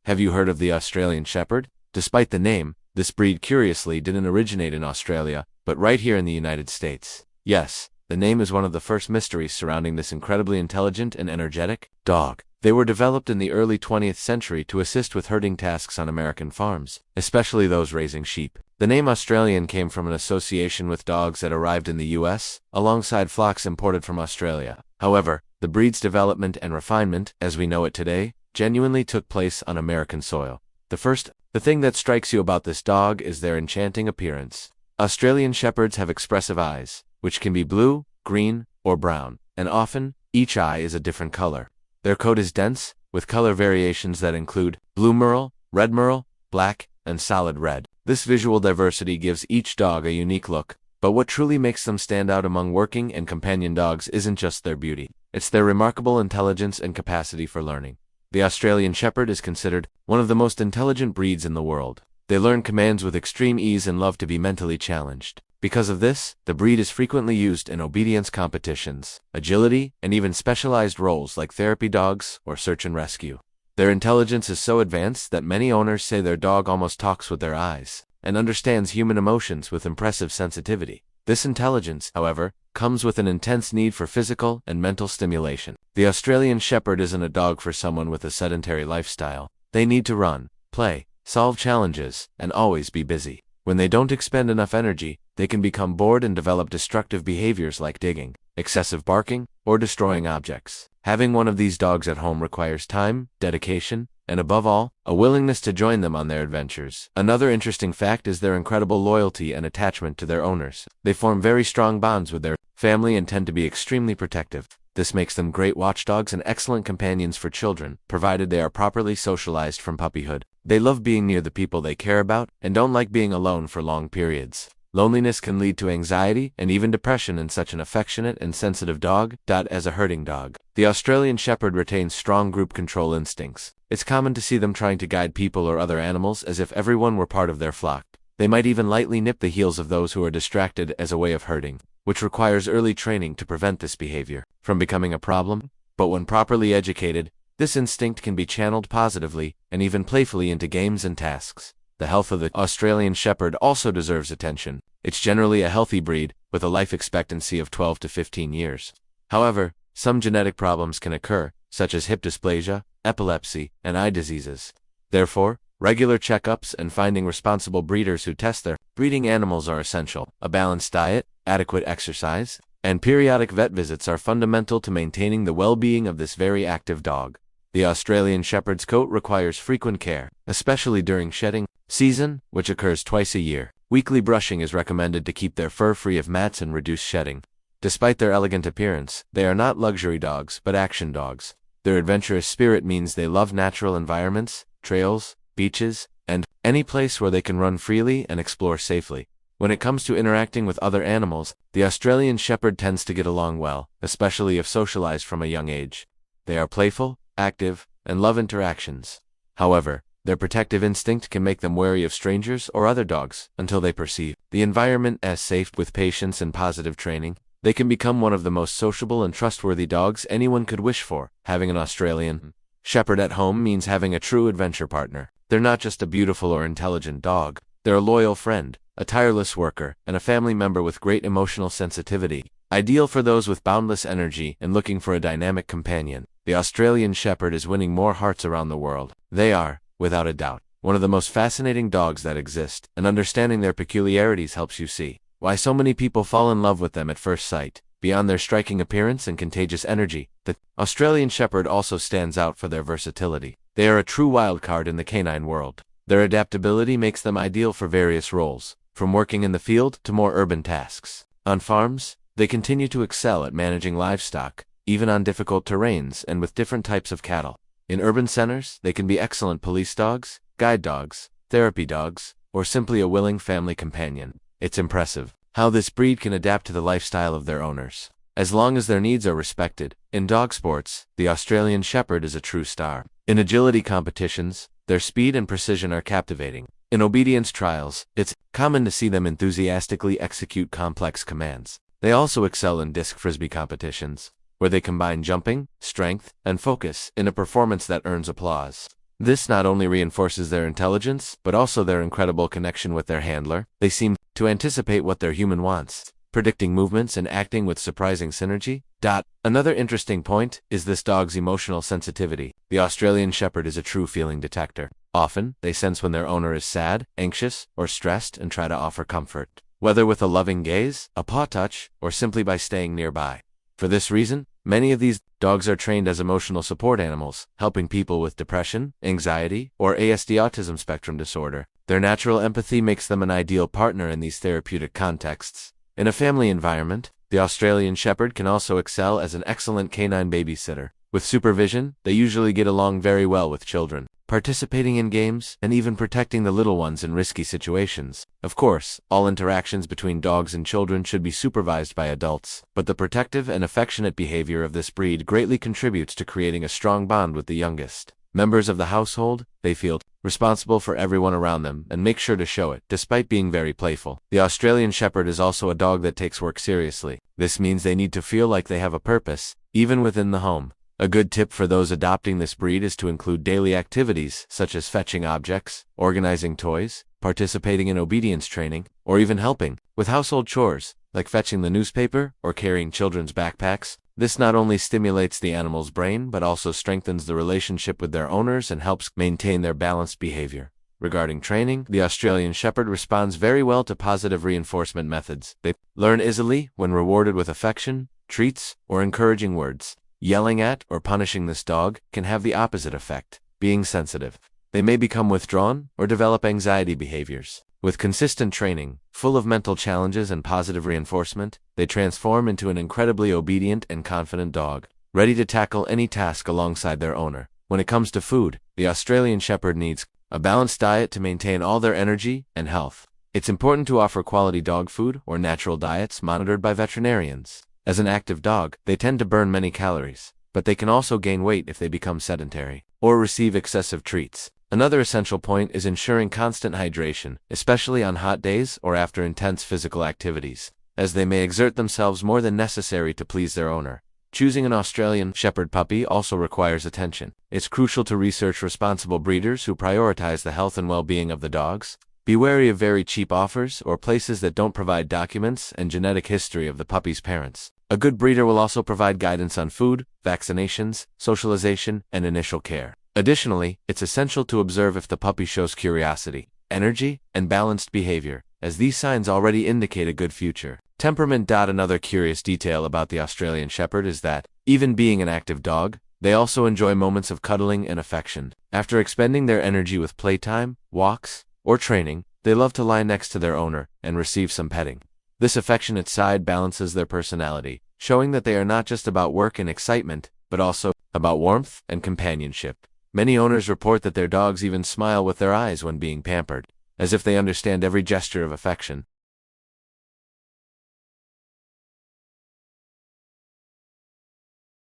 Have you heard of the Australian Shepherd? Despite the name, this breed curiously didn't originate in Australia, but right here in the United States. Yes, the name is one of the first mysteries surrounding this incredibly intelligent and energetic dog. They were developed in the early 20th century to assist with herding tasks on American farms, especially those raising sheep. The name Australian came from an association with dogs that arrived in the US, alongside flocks imported from Australia. However, the breed's development and refinement, as we know it today, genuinely took place on American soil. The thing that strikes you about this dog is their enchanting appearance. Australian Shepherds have expressive eyes, which can be blue, green, or brown, and often, each eye is a different color. Their coat is dense, with color variations that include blue merle, red merle, black, and solid red. This visual diversity gives each dog a unique look, but what truly makes them stand out among working and companion dogs isn't just their beauty. It's their remarkable intelligence and capacity for learning. The Australian Shepherd is considered one of the most intelligent breeds in the world. They learn commands with extreme ease and love to be mentally challenged. Because of this, the breed is frequently used in obedience competitions, agility, and even specialized roles like therapy dogs or search and rescue. Their intelligence is so advanced that many owners say their dog almost talks with their eyes and understands human emotions with impressive sensitivity. This intelligence, however, comes with an intense need for physical and mental stimulation. The Australian Shepherd isn't a dog for someone with a sedentary lifestyle. They need to run, play, solve challenges, and always be busy. When they don't expend enough energy, they can become bored and develop destructive behaviors like digging, excessive barking, or destroying objects. Having one of these dogs at home requires time, dedication, and above all, a willingness to join them on their adventures. Another interesting fact is their incredible loyalty and attachment to their owners. They form very strong bonds with their family and tend to be extremely protective. This makes them great watchdogs and excellent companions for children, provided they are properly socialized from puppyhood. They love being near the people they care about and don't like being alone for long periods. Loneliness can lead to anxiety and even depression in such an affectionate and sensitive dog. As a herding dog, the Australian Shepherd retains strong group control instincts. It's common to see them trying to guide people or other animals as if everyone were part of their flock. They might even lightly nip the heels of those who are distracted as a way of herding, which requires early training to prevent this behavior from becoming a problem. But when properly educated, this instinct can be channeled positively and even playfully into games and tasks. The health of the Australian Shepherd also deserves attention. It's generally a healthy breed, with a life expectancy of 12 to 15 years. However, some genetic problems can occur, such as hip dysplasia, epilepsy, and eye diseases. Therefore, regular checkups and finding responsible breeders who test their breeding animals are essential. A balanced diet, adequate exercise, and periodic vet visits are fundamental to maintaining the well-being of this very active dog. The Australian Shepherd's coat requires frequent care, especially during shedding season, which occurs twice a year. Weekly brushing is recommended to keep their fur free of mats and reduce shedding. Despite their elegant appearance, they are not luxury dogs, but action dogs. Their adventurous spirit means they love natural environments, trails, beaches, and any place where they can run freely and explore safely. When it comes to interacting with other animals, the Australian Shepherd tends to get along well, especially if socialized from a young age. They are playful, active, and love interactions. However, their protective instinct can make them wary of strangers or other dogs until they perceive the environment as safe. With patience and positive training, they can become one of the most sociable and trustworthy dogs anyone could wish for. Having an Australian Shepherd at home means having a true adventure partner. They're not just a beautiful or intelligent dog. They're a loyal friend, a tireless worker, and a family member with great emotional sensitivity. Ideal for those with boundless energy and looking for a dynamic companion, the Australian Shepherd is winning more hearts around the world. They are, without a doubt, one of the most fascinating dogs that exist, and understanding their peculiarities helps you see why so many people fall in love with them at first sight. Beyond their striking appearance and contagious energy, the Australian Shepherd also stands out for their versatility. They are a true wild card in the canine world. Their adaptability makes them ideal for various roles, from working in the field to more urban tasks. On farms, they continue to excel at managing livestock, even on difficult terrains and with different types of cattle. In urban centers, they can be excellent police dogs, guide dogs, therapy dogs, or simply a willing family companion. It's impressive how this breed can adapt to the lifestyle of their owners, as long as their needs are respected. In dog sports, the Australian Shepherd is a true star. In agility competitions, their speed and precision are captivating. In obedience trials, it's common to see them enthusiastically execute complex commands. They also excel in disc frisbee competitions, where they combine jumping, strength, and focus in a performance that earns applause. This not only reinforces their intelligence, but also their incredible connection with their handler. They seem to anticipate what their human wants, predicting movements and acting with surprising synergy. Another interesting point is this dog's emotional sensitivity. The Australian Shepherd is a true feeling detector. Often, they sense when their owner is sad, anxious, or stressed and try to offer comfort, whether with a loving gaze, a paw touch, or simply by staying nearby. For this reason, many of these dogs are trained as emotional support animals, helping people with depression, anxiety, or ASD autism spectrum disorder. Their natural empathy makes them an ideal partner in these therapeutic contexts. In a family environment, the Australian Shepherd can also excel as an excellent canine babysitter. With supervision, they usually get along very well with children, participating in games, and even protecting the little ones in risky situations. Of course, all interactions between dogs and children should be supervised by adults, but the protective and affectionate behavior of this breed greatly contributes to creating a strong bond with the youngest members of the household. They feel responsible for everyone around them and make sure to show it, despite being very playful. The Australian Shepherd is also a dog that takes work seriously. This means they need to feel like they have a purpose, even within the home. A good tip for those adopting this breed is to include daily activities such as fetching objects, organizing toys, participating in obedience training, or even helping with household chores, like fetching the newspaper or carrying children's backpacks. This not only stimulates the animal's brain but also strengthens the relationship with their owners and helps maintain their balanced behavior. Regarding training, the Australian Shepherd responds very well to positive reinforcement methods. They learn easily when rewarded with affection, treats, or encouraging words. Yelling at or punishing this dog can have the opposite effect, being sensitive. They may become withdrawn or develop anxiety behaviors. With consistent training, full of mental challenges and positive reinforcement, they transform into an incredibly obedient and confident dog, ready to tackle any task alongside their owner. When it comes to food, the Australian Shepherd needs a balanced diet to maintain all their energy and health. It's important to offer quality dog food or natural diets monitored by veterinarians. As an active dog, they tend to burn many calories, but they can also gain weight if they become sedentary or receive excessive treats. Another essential point is ensuring constant hydration, especially on hot days or after intense physical activities, as they may exert themselves more than necessary to please their owner. Choosing an Australian Shepherd puppy also requires attention. It's crucial to research responsible breeders who prioritize the health and well-being of the dogs. Be wary of very cheap offers or places that don't provide documents and genetic history of the puppy's parents. A good breeder will also provide guidance on food, vaccinations, socialization, and initial care. Additionally, it's essential to observe if the puppy shows curiosity, energy, and balanced behavior, as these signs already indicate a good future. Temperament. Another curious detail about the Australian Shepherd is that, even being an active dog, they also enjoy moments of cuddling and affection. After expending their energy with playtime, walks, or training, they love to lie next to their owner and receive some petting. This affectionate side balances their personality, showing that they are not just about work and excitement, but also about warmth and companionship. Many owners report that their dogs even smile with their eyes when being pampered, as if they understand every gesture of affection.